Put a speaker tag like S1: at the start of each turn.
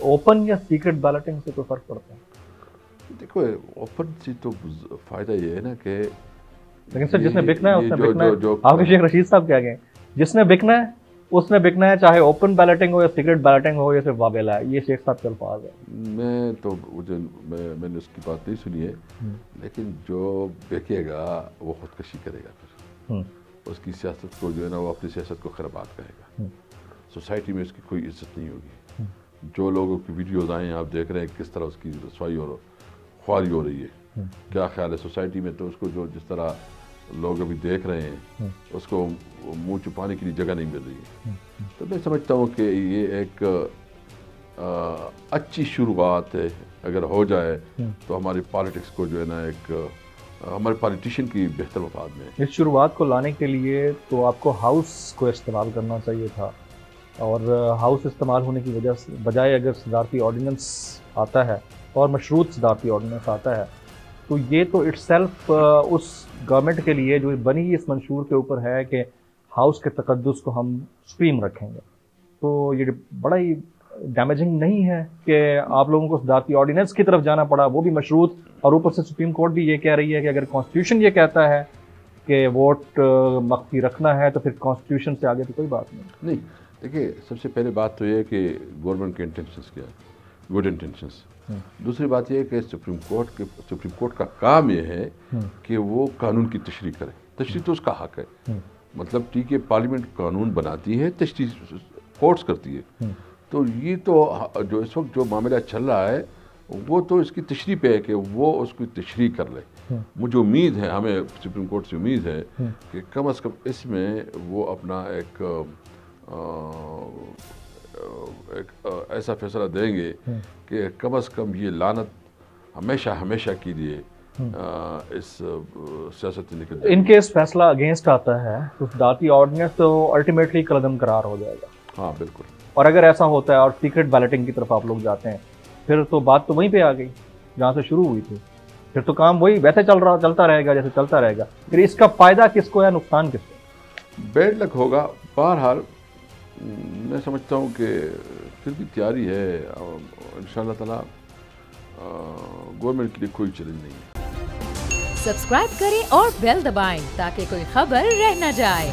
S1: Open या secret balloting से कोई फर्क पड़ता है?
S2: देखो ओपन से तो फायदा ये है ना कि,
S1: लेकिन सर जिसने बिकना है उसने बिकना है।
S2: जो
S1: आपके शेख रशीद साहब क्या कहें, जिसने बिकना है उसने बिकना है, चाहे ओपन बैलेटिंग हो या सीक्रेट बैलेटिंग हो या सिर्फ वाबेला है, ये शेख साहब के अल्फाज है।
S2: मैं तो मैंने उसकी बात नहीं सुनी है, लेकिन जो बिकेगा वो खुदकशी करेगा, फिर उसकी सियासत को जो है ना वो अपनी सियासत को खराबात करेगा, सोसाइटी में उसकी कोई इज्जत नहीं होगी। जो लोगों की वीडियोज़ आए हैं आप देख रहे हैं किस तरह उसकी रसवाई और ख्वारी हो रही है, क्या ख्याल है सोसाइटी में? तो उसको जो जिस तरह लोग अभी देख रहे हैं उसको मुंह छुपाने के लिए जगह नहीं मिल रही है। तो मैं समझता हूँ कि ये एक अच्छी शुरुआत है, अगर हो जाए तो हमारी पॉलिटिक्स को जो है ना एक हमारे पॉलिटिशियन की बेहतर मफाद में।
S1: इस शुरुआत को लाने के लिए तो आपको हाउस को इस्तेमाल करना चाहिए था, और हाउस इस्तेमाल होने की वजह से बजाय अगर सदारती ऑर्डिनेंस आता है और मशरूत सदारती ऑर्डिनेंस आता है, तो ये तो इट्सेल्फ उस गवर्नमेंट के लिए जो बनी इस मंशूर के ऊपर है कि हाउस के तकद्दुस को हम सुप्रीम रखेंगे, तो ये बड़ा ही डैमेजिंग नहीं है कि आप लोगों को सदारती ऑर्डिनेंस की तरफ जाना पड़ा, वो भी मशरूत, और ऊपर से सुप्रीम कोर्ट भी ये कह रही है कि अगर कॉन्स्टिट्यूशन ये कहता है कि वोट मख्फी रखना है तो फिर कॉन्स्टिट्यूशन से आगे तो कोई बात नहीं।
S2: देखिए सबसे पहले बात तो ये है कि गवर्नमेंट के इंटेंशंस क्या है, गुड इंटेंशंस। दूसरी बात यह है कि सुप्रीम कोर्ट का काम ये है कि वो कानून की तशरीह करे, तशरीह तो उसका हक है, मतलब ठीक है पार्लियामेंट कानून बनाती है, तशरीह कोर्ट्स करती है। तो ये तो जो इस वक्त जो मामला चल रहा है वो तो इसकी तशरीह पे है कि वो उसकी तशरीह कर ले। मुझे उम्मीद है, हमें सुप्रीम कोर्ट से उम्मीद है कि कम अज़ कम इसमें वो अपना एक ऐसा फैसला देंगे कि कम अज़ कम ये लानत हमेशा हमेशा के लिए इस सियासत से निकल जाए।
S1: इन केस फैसला अगेंस्ट आता है तो सदारती ऑर्डिनेंस तो अल्टीमेटली कलदम करार हो जाएगा।
S2: हाँ बिल्कुल।
S1: और अगर ऐसा होता है और सीक्रेट बैलेटिंग की तरफ आप लोग जाते हैं, फिर तो बात तो वहीं पे आ गई जहाँ से शुरू हुई थी, फिर तो काम वही वैसे चलता रहेगा जैसे चलता रहेगा। फिर इसका फायदा किसको या नुकसान किसको?
S2: बैड लक होगा। बहरहाल मैं समझता हूँ कि फिर भी तैयारी है, इंशाअल्लाह ताला गवर्नमेंट के लिए कोई चैलेंज नहीं है।
S3: सब्सक्राइब करें और बेल दबाएं ताकि कोई खबर रह न जाए।